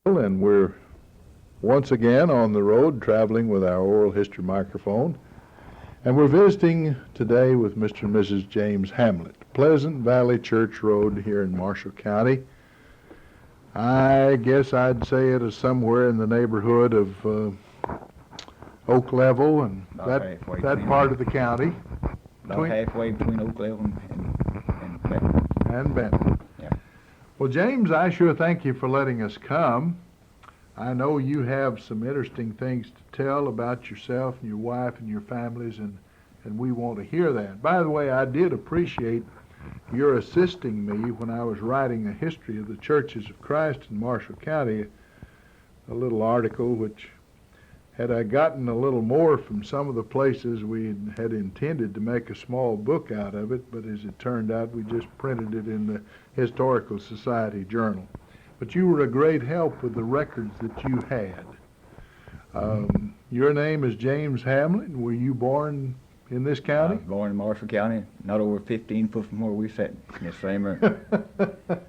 And we're once again on the road traveling with our oral history microphone. And we're visiting today with Mr. and Mrs. James Hamlett, Pleasant Valley Church Road here in Marshall County. I guess I'd say it is somewhere in the neighborhood of Oak Level and that part of the county. About halfway between Oak Level and Benton. And Benton. Yeah. Well, James, I sure thank you for letting us come. I know you have some interesting things to tell about yourself and your wife and your families, and we want to hear that. By the way, I did appreciate your assisting me when I was writing a history of the Churches of Christ in Marshall County, a little article which, had I gotten a little more from some of the places, we had intended to make a small book out of it, but as it turned out, we just printed it in the Historical Society Journal. But you were a great help with the records that you had. Your name is James Hamlett. Were you born in this county? I was born in Marshall County, not over 15 foot from where we sat in this same room.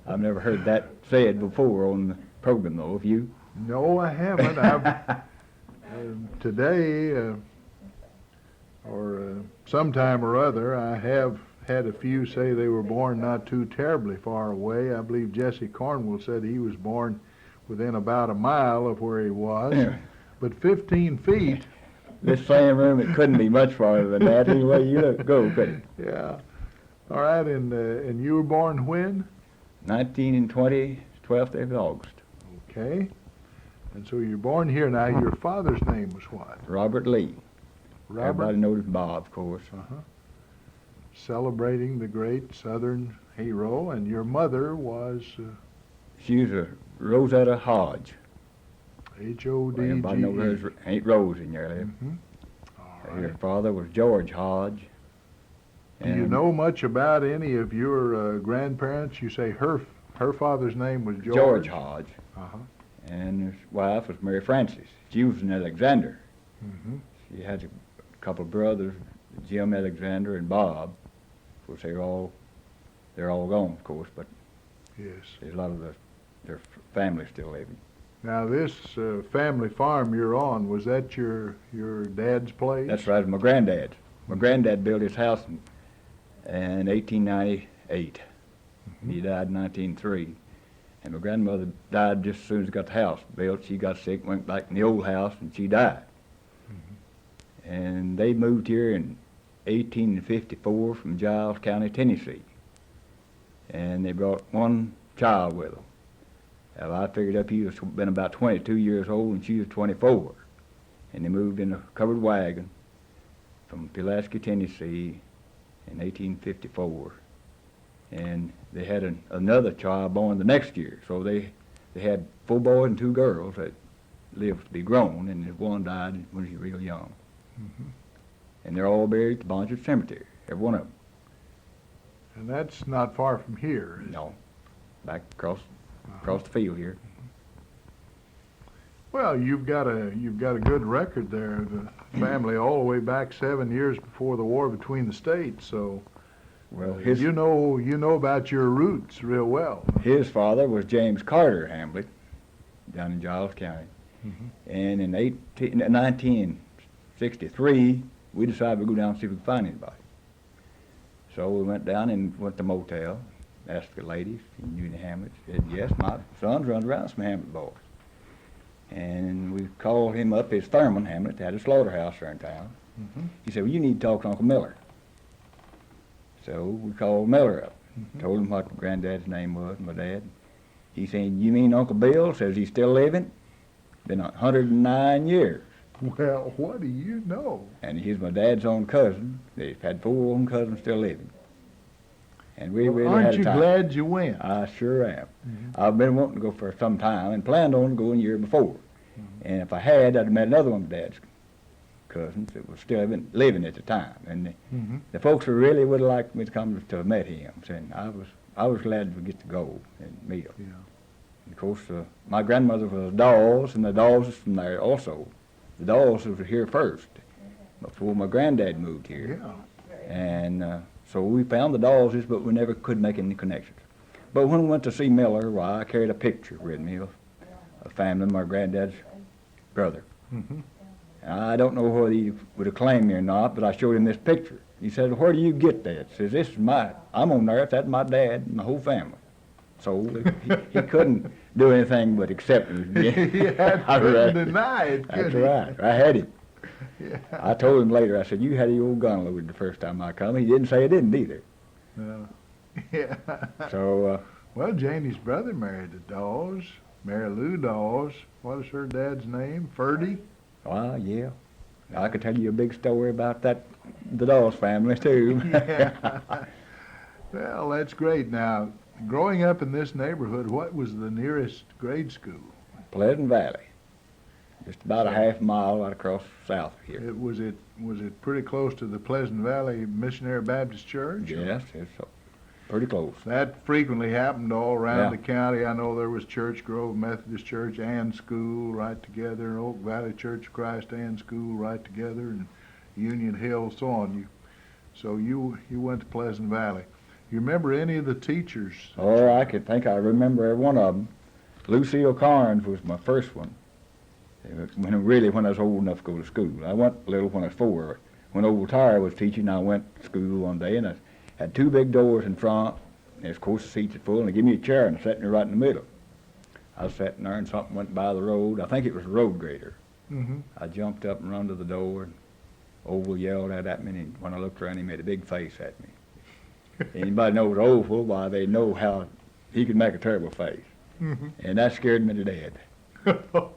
I've never heard that said before on the program, though. Have you? No, I haven't. Today, or sometime or other, I have had a few say they were born not too terribly far away. I believe Jesse Cornwell said he was born within about a mile of where he was. Yeah. But 15 feet. This same room, it couldn't be much farther than that. Any way you go, could it? Yeah. All right, and you were born when? 1920, 12th day of August. Okay. And so you're born here. Now, your father's name was what? Robert Lee. Robert? Everybody knows Bob, of course. Uh-huh. Celebrating the great Southern hero, and your mother was? She was a Rosetta Hodge. H-O-D-G-E. Everybody knows her Ain't Rose in there. Mm-hmm. All right. Her father was George Hodge. Do you know much about any of your grandparents? You say her father's name was George? George Hodge. Uh-huh. And his wife was Mary Frances. She was an Alexander. Mm-hmm. She had a couple of brothers, Jim Alexander and Bob. Of course, they're all gone, of course, but yes, there's a lot of their family still living. Now, this family farm you're on, was that your dad's place? That's right, my granddad. My granddad built his house in 1898. Mm-hmm. He died in 1903. And my grandmother died just as soon as he got the house built. She got sick, went back in the old house, and she died. Mm-hmm. And they moved here in 1854 from Giles County, Tennessee. And they brought one child with them. Now, I figured up he was been about 22 years old, and she was 24. And they moved in a covered wagon from Pulaski, Tennessee in 1854. And they had another child born the next year. So they had 4 boys and 2 girls that lived to be grown, and one died when he was real young. Mm-hmm. And they're all buried at the Bonchard Cemetery, every one of them. And that's not far from here. No, back across the field here. Well, you've got a good record there. The family all the way back 7 years before the war between the states. So, well, you know about your roots real well. His father was James Carter Hamlett, down in Giles County. Mm-hmm. And in 1963, we decided to go down and see if we could find anybody. So we went down and went to the motel, asked the ladies if you knew any Hamlett. Said, yes, my sons run around some Hamlett boys. And we called him up, his Thurman Hamlett, had a slaughterhouse there in town. Mm-hmm. He said, well, you need to talk to Uncle Miller. So we called Miller up, told him what Granddad's name was, my dad. He said, you mean Uncle Bill? Says he's still living? Been 109 years. Well, what do you know? And he's my dad's own cousin. They've had 4 own cousins still living. And we really had a time. Aren't you glad you went? I sure am. Mm-hmm. I've been wanting to go for some time and planned on going the year before. Mm-hmm. And if I had, I'd have met another one of Dad's cousins that was still living at the time. And the folks really would have liked me to come to have met him. And I was glad to get to go and meet him. Yeah. And of course, my grandmother was Dawes, and the Dawes is from there also. The Dawes was here first, before my granddad moved here. Yeah. And so we found the Daweses, but we never could make any connections. But when we went to see Miller, well, I carried a picture with me of a family, my granddad's brother. Mm-hmm. And I don't know whether he would have claimed me or not, but I showed him this picture. He said, "Where do you get that?" Says, "This is I'm on there, that's my dad and my whole family." So he couldn't do anything but accept me. He had to deny it, That's couldn't he? right. I had him. Yeah. I told him later, I said, "You had your old gun loaded the first time I come." He didn't say he didn't either. No. Yeah. So, Well, Janie's brother married a Dawes, Mary Lou Dawes. What is her dad's name? Ferdy? well, yeah. I could tell you a big story about the Dawes family, too. Yeah. Well, that's great. Now, growing up in this neighborhood, what was the nearest grade school? Pleasant Valley. Just about a half mile right across south of here. Was it pretty close to the Pleasant Valley Missionary Baptist Church? Yes, it's pretty close. That frequently happened all around Yeah. the county. I know there was Church Grove Methodist Church and school right together, and Oak Valley Church of Christ and school right together, and Union Hill, so on. So you went to Pleasant Valley. You remember any of the teachers? Oh, I remember every one of them. Lucille Carnes was my first one. When I was old enough to go to school. I went little when I was 4. When old Tyre was teaching, I went to school one day, and I had 2 big doors in front, and of course the seats were full, and they gave me a chair, and I sat there right in the middle. I was sitting there, and something went by the road. I think it was a road grader. Mm-hmm. I jumped up and run to the door, and Oval yelled at me, and when I looked around, he made a big face at me. Anybody knows Oval, why, they know how he could make a terrible face. Mm-hmm. And that scared me to death.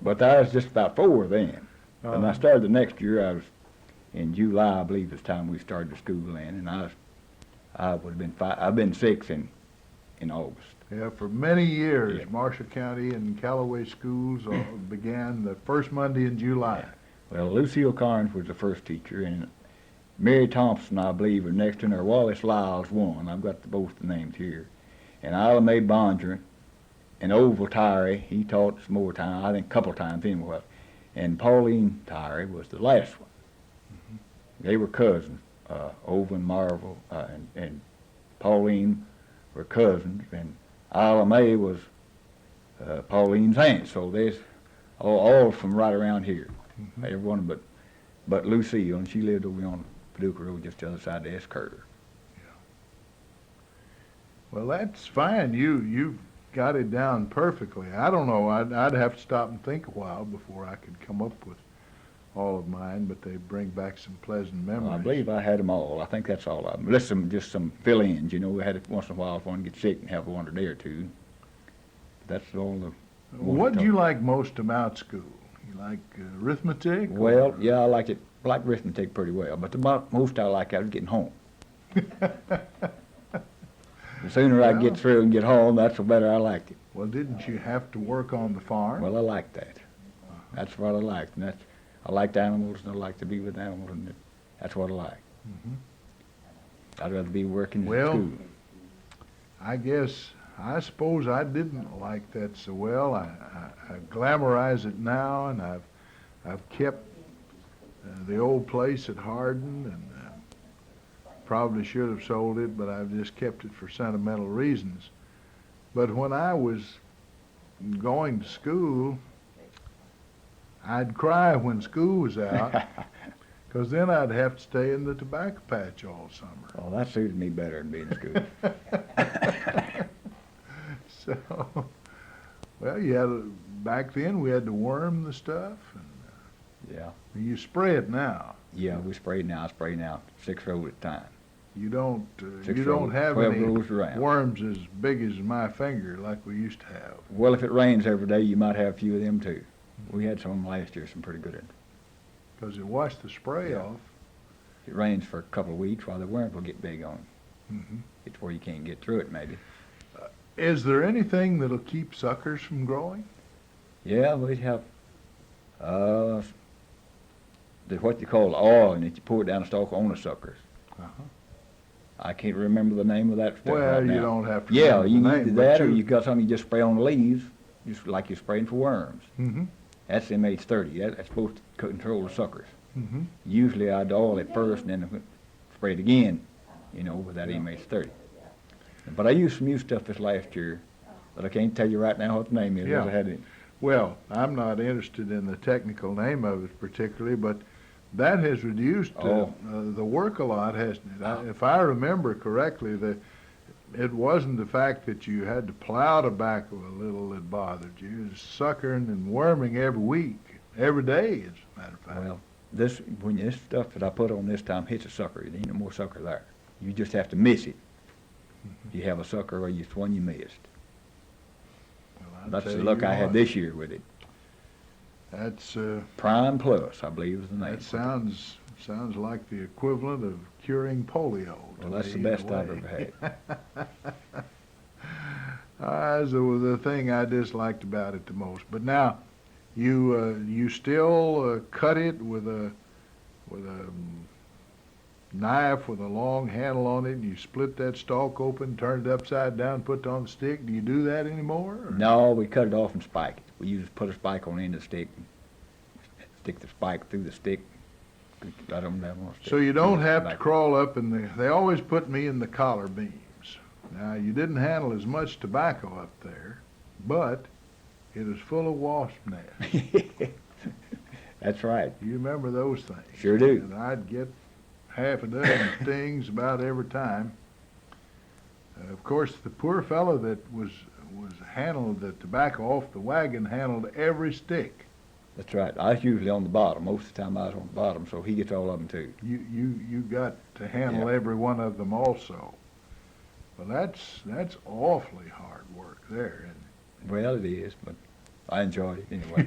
But I was just about 4 then. And I started the next year. I was in July, I believe, this time we started the school then, and I would have been 5. I've been 6 in August. Yeah, for many years, Yeah. Marshall County and Callaway schools began the first Monday in July. Well, Lucille Carnes was the first teacher, and Mary Thompson, I believe, was next in her. Wallace Lyles one. I've got both the names here. And Isla Mae Bondurant and Oval Tyree, he taught some more time, I think a couple times anyway. And Pauline Tyree was the last one. Mm-hmm. They were cousins. Oval and Marvel and Pauline were cousins, and Isla Mae was Pauline's aunt. So there's all from right around here. Mm-hmm. Everyone but Lucille, and she lived over on Paducah Road, just the other side of S. Carter. Well, that's fine. You've got it down perfectly. I don't know. I'd have to stop and think a while before I could come up with all of mine, but they bring back some pleasant memories. Well, I believe I had them all. I think that's all of them. Listen, just some fill-ins. You know, we had it once in a while if one gets sick and have one a day or two. That's all the. What do you like most about school? You like arithmetic? Well, yeah, I like arithmetic pretty well, but the most I like was getting home. The sooner I get through and get home, that's the better I liked it. Well, didn't you have to work on the farm? Well, I liked that. That's what I liked, and I liked animals, and I like to be with animals, and that's what I like. Mm-hmm. I'd rather be working in school. I suppose I didn't like that so well. I glamorize it now, and I've kept the old place at Hardin, and probably should have sold it, but I've just kept it for sentimental reasons. But when I was going to school, I'd cry when school was out, because then I'd have to stay in the tobacco patch all summer. Oh, that suited me better than being in school. So, well, back then we had to worm the stuff, and yeah. you spray it now. Yeah, we spray now. I spray now 6 rows at a time. You don't rows, have 12 any rows around. worms as big as my finger like we used to have. Well, if it rains every day, you might have a few of them too. We had some of them last year, some pretty good ones. Because it washed the spray Yeah. off. It rains for a couple of weeks while the worms will get big on them. Mm-hmm. It's where you can't get through it, maybe. Is there anything that'll keep suckers from growing? Yeah, we have what you call oil, and you pour it down the stalk on the suckers. Uh-huh. I can't remember the name of that stuff Well, right you now. don't have to Yeah, remember you the can name, do but that, or you got something you just spray on the leaves, just like you're spraying for worms. Mm-hmm. That's MH30. That's supposed to control the suckers. Mm-hmm. Usually I'd oil it first and then spray it again, with that MH30. But I used some new stuff this last year, but I can't tell you right now what the name is. Yeah. I had it. Well, I'm not interested in the technical name of it particularly, but that has reduced the work a lot, hasn't it? If I remember correctly, it wasn't the fact that you had to plow tobacco a little that bothered you. It was suckering and worming every week, every day, as a matter of fact. Well, when this stuff that I put on this time hits a sucker, there ain't no more sucker there. You just have to miss it. You have a sucker or it's one you missed. Well, That's the luck I had this year with it. That's Prime Plus, I believe is the name. that sounds like the equivalent of curing polio. Well, that's the best I've ever had. That's the thing I disliked about it the most. But now, you still cut it with a knife with a long handle on it, and you split that stalk open, turn it upside down, put it on the stick. Do you do that anymore? Or? No, we cut it off and spike it. We used to put a spike on the end of the stick, and stick the spike through the stick. I don't have one. So you don't have to crawl up in they always put me in the collar beams. Now, you didn't handle as much tobacco up there, but it was full of wasp nests. That's right. You remember those things? Sure do. And I'd get half a dozen stings about every time. Of course, the poor fellow that was handled the tobacco off the wagon handled every stick. That's right. I was usually on the bottom. Most of the time I was on the bottom, so he gets all of them too. You got to handle every one of them also. Well, that's awfully hard work there, isn't it? Well, it is, but I enjoyed it anyway.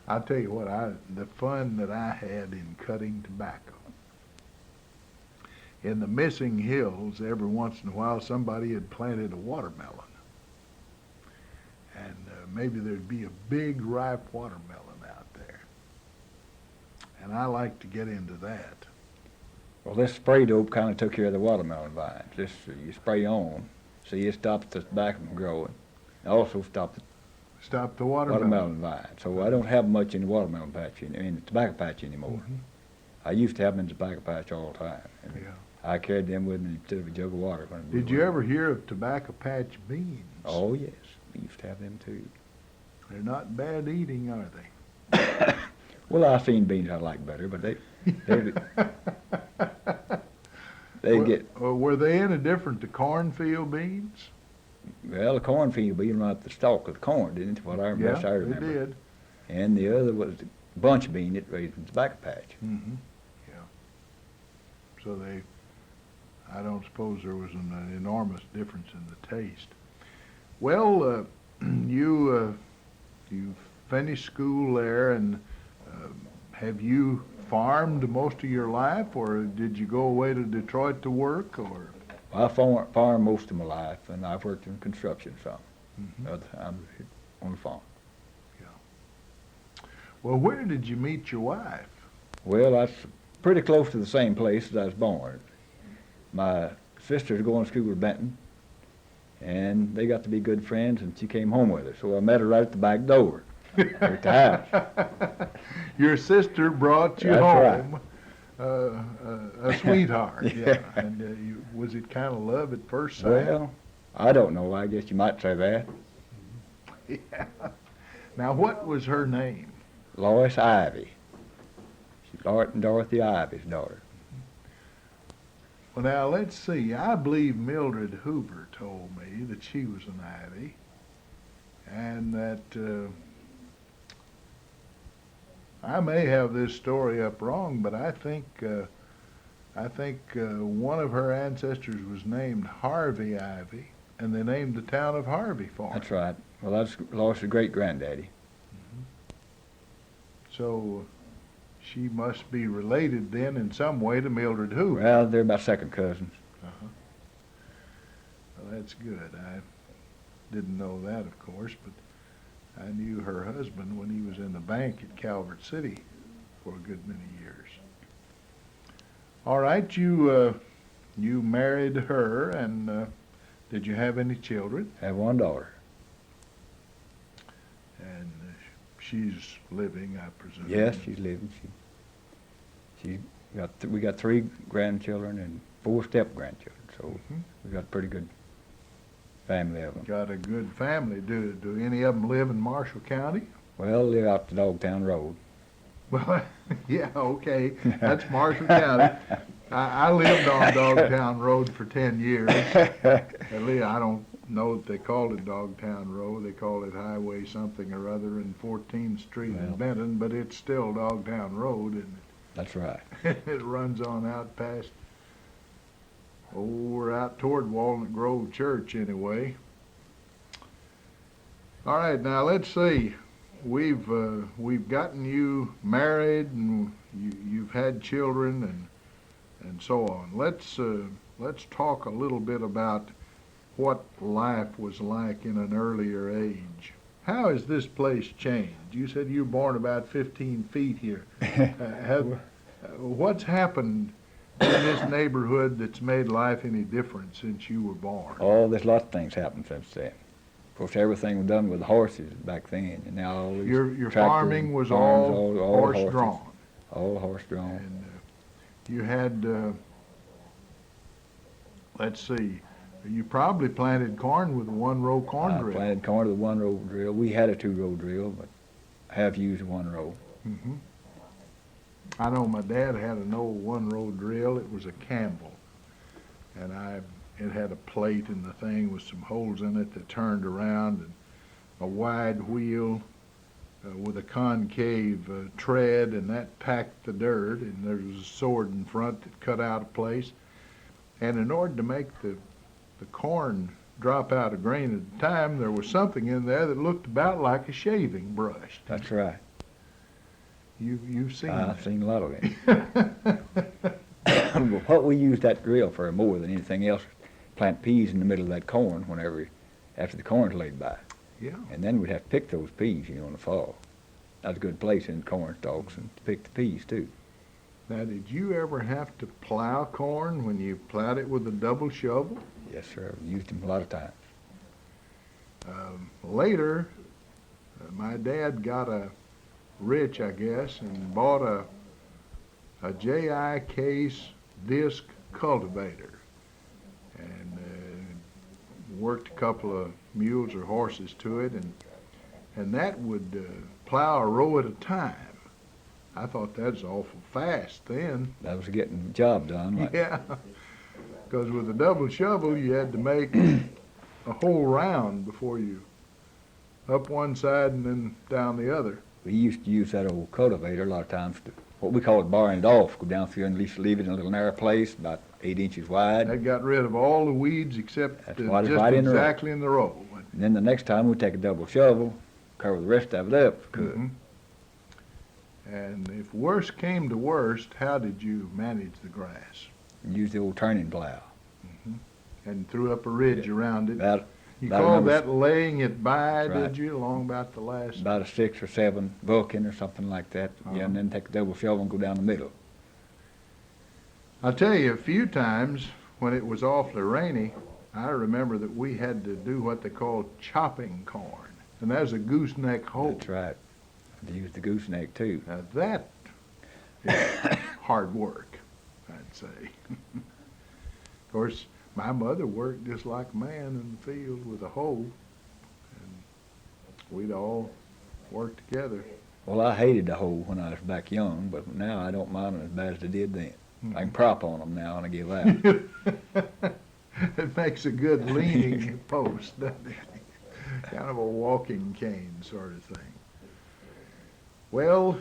I'll tell you what, the fun that I had in cutting tobacco. In the missing hills, every once in a while, somebody had planted a watermelon. And maybe there'd be a big ripe watermelon out there. And I like to get into that. Well, this spray dope kind of took care of the watermelon vines. This you spray on, see it stops the tobacco from growing. It also stops Stop the the watermelon. watermelon vine. So I don't have much in the watermelon patch, in the tobacco patch anymore. Mhm. I used to have them in the tobacco patch all the time. And Yeah. I carried them with me instead of a jug of water. When we Did you ever hear of tobacco patch beans? Oh, yes. We used to have them too. They're not bad eating, are they? Well, I've seen beans I like better, but they Were they any different to cornfield beans? well, the cornfield bean right the stalk of the corn, didn't it? What I Yeah, best I they remember. did. And the other was the bunch bean that raised in the tobacco patch. Mm-hmm. Yeah. So I don't suppose there was an enormous difference in the taste. Well, you finished school there, and have you farmed most of your life, or did you go away to Detroit to work, or? I farmed most of my life, and I've worked in construction some. Mhm. Other times on the farm. Well, where did you meet your wife? Well, that's pretty close to the same place as I was born. My sister's going to school at Benton, and they got to be good friends, and she came home with us. So I met her right at the back door, at the house. Your sister brought you That's home, a sweetheart. Yeah. And was it kind of love at first sight? Well, I don't know. I guess you might say that. Yeah. Now, what was her name? Lois Ivy. She's Art and Dorothy Ivy's daughter. Well, now, let's see. I believe Mildred Hoover told me that she was an Ivy, and that I may have this story up wrong, but I think one of her ancestors was named Harvey Ivy, and they named the town of Harvey for him. That's right. Well, that's Lois's great-granddaddy. So she must be related then in some way to Mildred Hoover. Well, they're about second cousins. Uh-huh. Well, that's good. I didn't know that, of course, but I knew her husband when he was in the bank at Calvert City for a good many years. All right, you married her, and did you have any children? I have one daughter. And she's living, I presume. Yes, she's living. We got 3 grandchildren and 4 step-grandchildren, so Mhm. we got a pretty good family of them. Got a good family. Do any of them live in Marshall County? Well, they're out the Dogtown Road. Well, yeah, okay, that's Marshall County. I lived on Dogtown Road for 10 years. At least I don't know that they called it Dogtown Road. They call it Highway something or other in 14th Street in Well. Benton, but it's still Dogtown Road, and That's right. it runs on out past, we're out toward Walnut Grove Church anyway. All right, now let's see. We've gotten you married, and you've had children, and so on. Let's talk a little bit about what life was like in an earlier age. How has this place changed? You said you were born about 15 feet here. What's happened in this neighborhood that's made life any different since you were born? Oh, there's lots of things happened since then. Of course, everything was done with horses back then, and now all these Your tractors, farming was farms, all all horse horses. drawn. All horse drawn. And you had, let's see, you probably planted corn with a one-row corn I drill. planted corn with a one-row drill. We had a two-row drill, but have used one row. Hmm. I know my dad had an old one-row drill. It was a Campbell, and it had a plate in the thing with some holes in it that turned around, and a wide wheel with a concave tread, and that packed the dirt, and there was a sword in front that cut out a place. And in order to make the corn drop out a grain at a time, there was something in there that looked about like a shaving brush. That's right. You've seen I've that. seen a lot of it. But what we used that drill for more than anything else, plant peas in the middle of that corn after the corn's laid by. Yeah. And then we'd have to pick those peas, in the fall. That's a good place in corn stalks and to pick the peas too. Now, did you ever have to plow corn when you plowed it with a double shovel? Yes, sir. We used them a lot of times. Later, my dad got rich, I guess, and bought a J.I. Case disc cultivator, and worked a couple of mules or horses to it, and that would plow a row at a time. I thought that was awful fast then. That was getting the job done. Like, Yeah, because with a double shovel, you had to make a whole round before you up one side and then down the other. we used to use that old cultivator a lot of times to, what we call it, barring it off, go down through and at least leave it in a little narrow place, about 8 inches wide. That got rid of all the weeds except That's just right, right in the row. exactly in the row. And then the next time we'd take a double shovel, cover the rest of it up if we could. Mhm. And if worst came to worst, how did you manage the grass? And use the old turning plow. And threw up a ridge around it. About You about called number that laying it by, Right. did you, along about the last? about a 6 or 7 bucking or something like that. Uh-huh. Yeah, and then take a double shovel and go down the middle. I'll tell you, a few times when it was awfully rainy, I remember that we had to do what they call chopping corn. And that was a gooseneck hole. That's right. They use the gooseneck too. Now that is hard work, I'd say. Of course, my mother worked just like a man in the field with a hoe, and we'd all work together. Well, I hated the hoe when I was back young, but now I don't mind them as bad as I did then. I can prop on them now and I give out. It makes a good leaning post, doesn't it? Kind of a walking cane sort of thing. Well,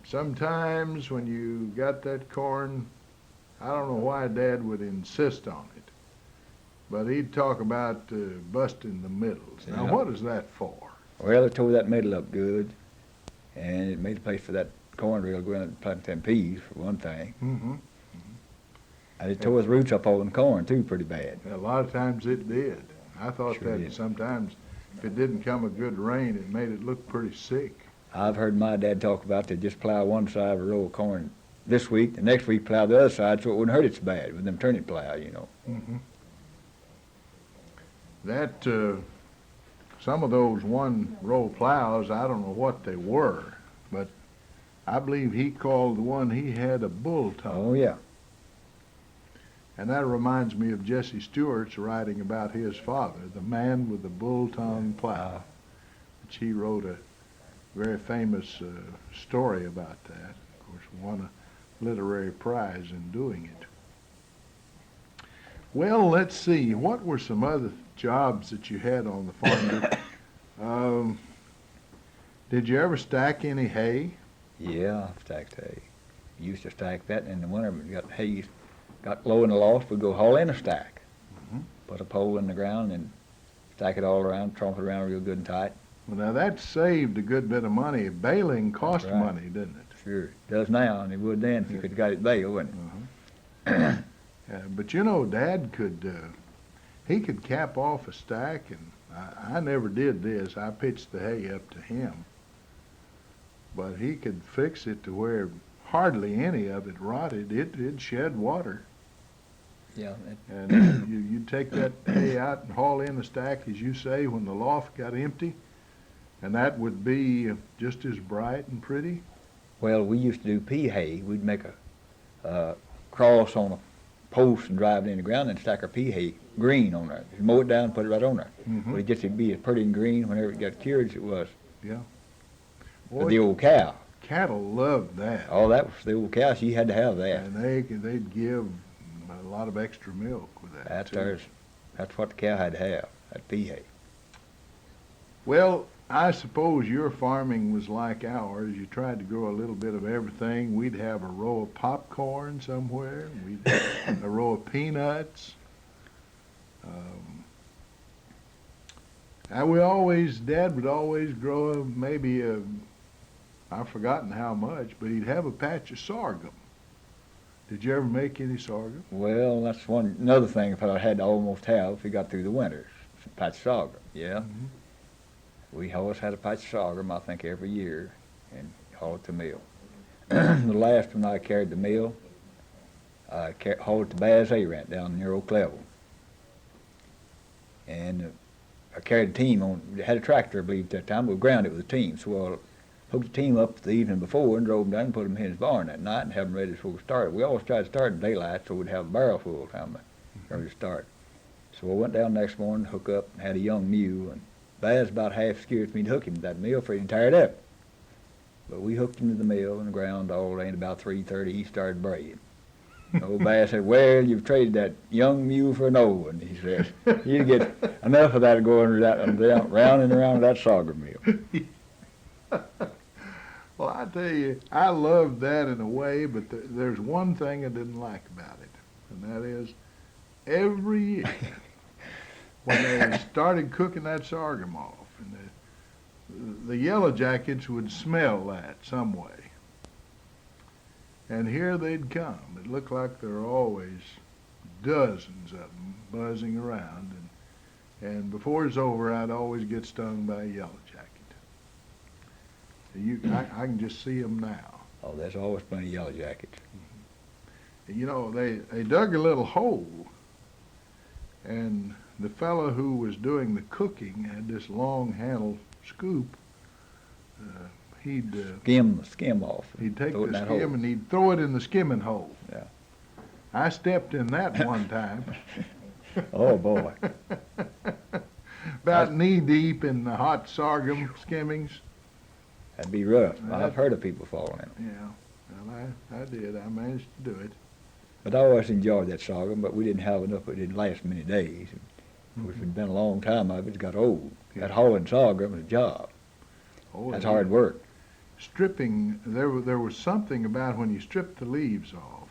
sometimes when you got that corn, I don't know why Dad would insist on it, but he'd talk about busting the middles. Now, Yeah. what is that for? Well, it tore that middle up good, and it made a place for that corn drill to go in and plant them peas, for one thing. Mm-hmm. And it tore the roots up all in corn, too, pretty bad. A lot of times it did. I thought Sure that did. sometimes if it didn't come a good rain, it made it look pretty sick. I've heard my dad talk about they just plow one side of a row of corn this week, the next week plow the other side so it wouldn't hurt it so bad with them turnip plow. Mm-hmm. That, some of those one-row plows, I don't know what they were, but I believe he called the one he had a bull tongue. Oh, yeah. And that reminds me of Jesse Stewart's writing about his father, the man with the bull-tongue plow, which he wrote a very famous story about that. Of course, won a literary prize in doing it. Well, let's see. What were some other jobs that you had on the farm? Did you ever stack any hay? Yeah, I stacked hay. Used to stack that, and in the winter, when we got hay got low in the loft, we'd go haul in a stack. Put a pole in the ground and stack it all around, tromp it around real good and tight. Well, now that saved a good bit of money. Baling cost right. money, didn't it? Sure, it does now, and it would then if you could have got it baled, wouldn't it? But you know, Dad he could cap off a stack, and I never did this. I pitched the hay up to him. But he could fix it to where hardly any of it rotted. It shed water. Yeah. And you'd take that hay out and haul in the stack, as you say, when the loft got empty, and that would be just as bright and pretty. Well, we used to do pea hay. We'd make a cross on a post and drive it in the ground and stack our pea hay green on there. Just mow it down, put it right on there. But it just would be as pretty and green whenever it got cured as it was. Yeah. But the old cow. Cattle loved that. Oh, that was the old cow. She had to have that. And they'd give a lot of extra milk with that. That's what the cow had to have, that pea hay. Well, I suppose your farming was like ours. You tried to grow a little bit of everything. We'd have a row of popcorn somewhere. We'd have a row of peanuts. Dad would always grow I've forgotten how much, but he'd have a patch of sorghum. Did you ever make any sorghum? Well, that's another thing if I had to almost have if we got through the winters. A patch of sorghum, yeah. We always had a patch of sorghum, I think, every year, and hauled it to mill. The last one I carried the mill, I hauled it to Bass A-Rant down near Oak Level. And I carried a team on, had a tractor, I believe, at that time, but we ground it with a team. So I hooked the team up the evening before and drove them down and put them in his barn that night and have them ready before we started. We always tried to start in daylight so we'd have a barrel full of time ready to start. So I went down the next morning, hooked up, and had a young mule, and Baz about half scared me to hook him to that mill for he'd tired up. But we hooked him to the mill and ground all day, and about 3:30 he started braying. Old Bass said, "Well, you've traded that young mule for an old one," he said. "You'd get enough of that going round and around that sorghum mill." Well, I tell you, I loved that in a way, but there's one thing I didn't like about it, and that is every year when they started cooking that sorghum off, and the yellow jackets would smell that some way. And here they'd come. It looked like there were always dozens of them buzzing around, and before it's over, I'd always get stung by a yellow jacket. I can just see them now. Oh, there's always plenty of yellow jackets. You know, they dug a little hole, and the fellow who was doing the cooking had this long-handled scoop. He'd skim off. He'd take the skim and he'd throw it in the skimming hole. Yeah. I stepped in that one time. Oh boy. About knee deep in the hot sorghum skimmings. That'd be rough. I've heard of people falling in. Yeah, well, I did. I managed to do it. But I always enjoyed that sorghum, but we didn't have enough. It didn't last many days. Of course, it'd been a long time of it. It got old. That hauling sorghum was a job. Oh, that's hard work. Stripping, there was something about when you stripped the leaves off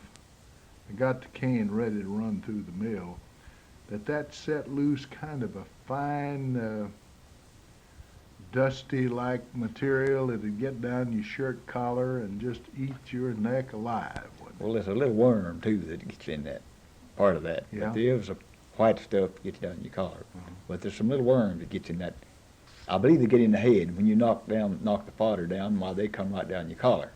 and got the cane ready to run through the mill, that set loose kind of a fine, dusty-like material that'd get down your shirt collar and just eat your neck alive. Well, there's a little worm, too, that gets in that, part of that. Yeah. But there's a white stuff that gets down your collar. But there's some little worms that gets in that. I believe they get in the head. When you knock the fodder down, why they come right down your collar.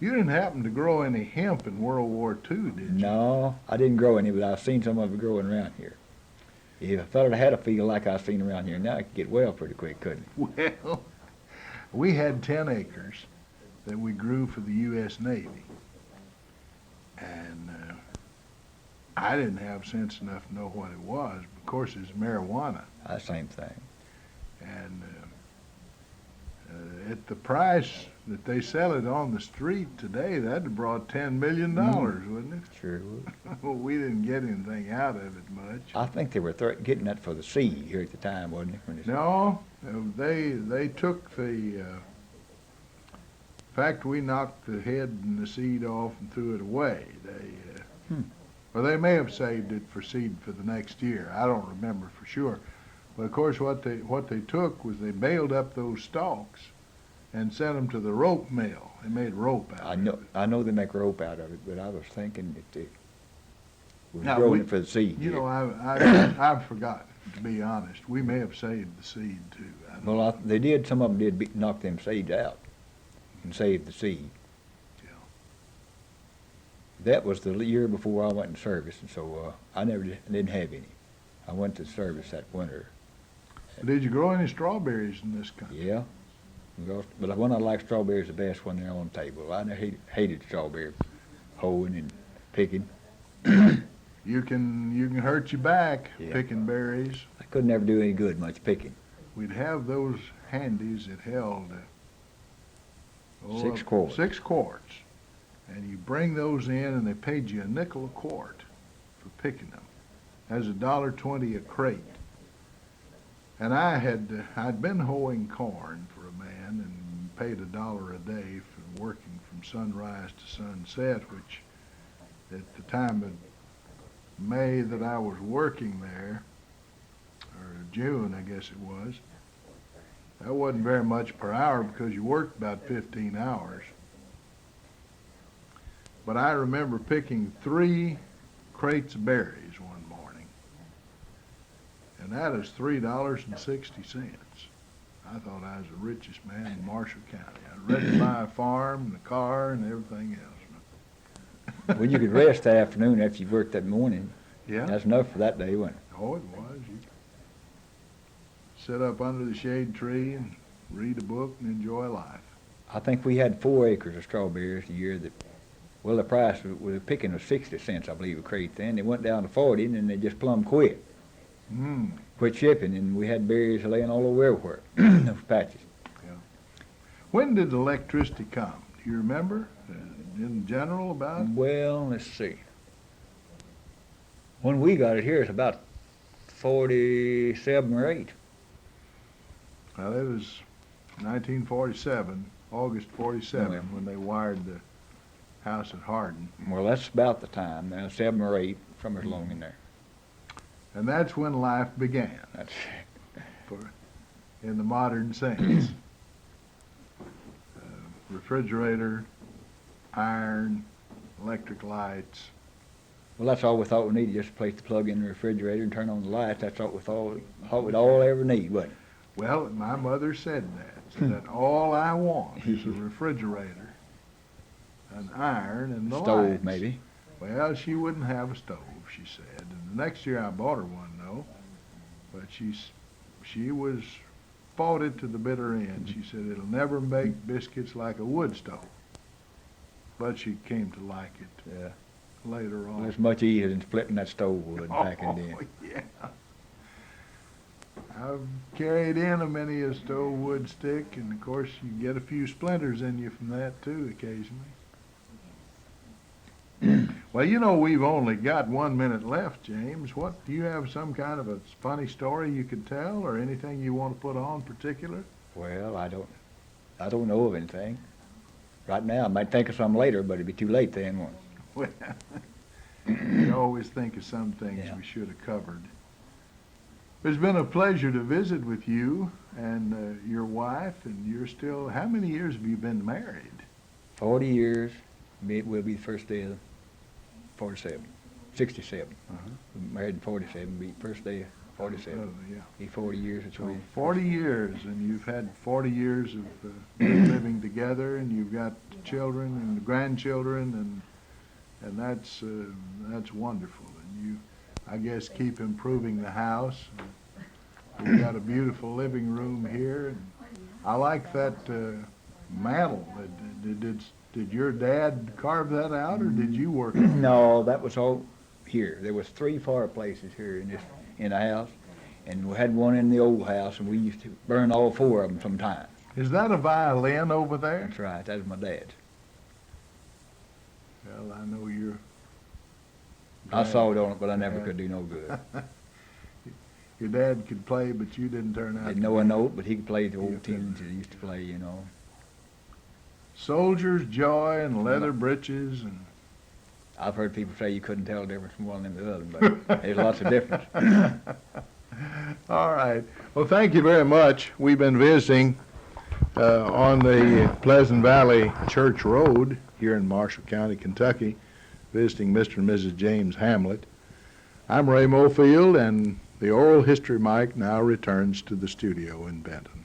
You didn't happen to grow any hemp in World War II, did you? No, I didn't grow any, but I've seen some of it growing around here. If a fella had a field like I've seen around here now, it could get well pretty quick, couldn't it? Well, we had 10 acres that we grew for the U.S. Navy. And I didn't have sense enough to know what it was. Of course, it's marijuana. Same thing. And at the price that they sell it on the street today, that'd have brought $10 million, wouldn't it? Sure would. Well, we didn't get anything out of it much. I think they were getting that for the seed here at the time, wasn't it? When No, they took the. In fact, we knocked the head and the seed off and threw it away. Well, they may have saved it for seed for the next year. I don't remember for sure. But of course, what they took was they baled up those stalks and sent them to the rope mill. They made rope out of it. I know they make rope out of it, but I was thinking that they were Now, growing it for the seed. You here. know, I've forgotten, to be honest. We may have saved the seed too. I don't know. Well, they did. Some of them did knock them seeds out and save the seed. Yeah. That was the year before I went in service, and so I never didn't have any. I went to service that winter. Did you grow any strawberries in this country? Yeah, but the one I like strawberries the best when they're on the table. I hated strawberry hoeing and picking. You can hurt your back Yeah. picking berries. I could never do any good much picking. We'd have those handies that held 6 quarts. 6 quarts, and you bring those in, and they paid you a nickel a quart for picking them. That's $1.20 a crate. And I'd been hoeing corn for a man and paid $1 a day for working from sunrise to sunset, which at the time of May that I was working there, or June I guess it was, that wasn't very much per hour because you worked about 15 hours. But I remember picking 3 crates of berries one morning, and that is $3.60. I thought I was the richest man in Marshall County. I was ready to buy a farm and a car and everything else. Well, you could rest that afternoon after you worked that morning. Yeah. That's enough for that day, wasn't it? Oh, it was. You sit up under the shade tree and read a book and enjoy life. I think we had 4 acres of strawberries a year that, well, the price was picking was 60 cents, I believe, a crate then. They went down to 40, and then they just plumb quit shipping, and we had berries laying all over everywhere, those patches. When did electricity come? Do you remember, in general, about? Well, let's see. When we got it here, it's about 47 or 8. Well, it was 1947, August 47, Yeah. when they wired the house at Hardin. Well, that's about the time, 7 or 8, somewhere along in there. And that's when life began, That's in the modern sense. Refrigerator, iron, electric lights. Well, that's all we thought we needed, just a place to plug in the refrigerator and turn on the lights. That's all we thought we'd all ever need, wasn't it? Well, my mother said that all I want is a refrigerator, an iron, and the Stove, lights. maybe. Well, she wouldn't have a stove, she said. And the next year I bought her one, though. But she fought it to the bitter end. She said it'll never make biscuits like a wood stove. But she came to like it Yeah. later on. Well, it's much easier than splitting that stove wood back in then. Oh, yeah. I've carried in a many a stove wood stick, and of course you get a few splinters in you from that too occasionally. Well, you know, we've only got 1 minute left, James. What, do you have some kind of a funny story you could tell, or anything you want to put on particular? Well, I don't know of anything. Right now, I might think of some later, but it'd be too late then, won't it? Well, we always think of some things Yeah. we should have covered. It's been a pleasure to visit with you and your wife, and you're still, how many years have you been married? 40 years. It will be the first day of 67. Uh-huh. Married in 47, be first day of 47. Oh, yeah. Be 40 years or So so. 40 years, and you've had 40 years of living together, and you've got children and grandchildren, and that's wonderful. And you, I guess, keep improving the house. We've got a beautiful living room here, and I like that mantle. Did your dad carve that out, or did you work it? No, that was all here. There was 3 fireplaces here in the house, and we had one in the old house, and we used to burn all 4 of them sometimes. Is that a violin over there? That's right. That was my dad's. Well, I know you're... I saw it on it, but I never could do no good. Your dad could play, but you didn't turn out Didn't know a note, but he could play the old tunes he used to play, you know. Soldier's Joy and Leather Breeches and... I've heard people say you couldn't tell the difference from one and the other, but there's lots of difference. All right. Well, thank you very much. We've been visiting on the Pleasant Valley Church Road here in Marshall County, Kentucky, visiting Mr. and Mrs. James Hamlett. I'm Ray Mofield, and the oral history mic now returns to the studio in Benton.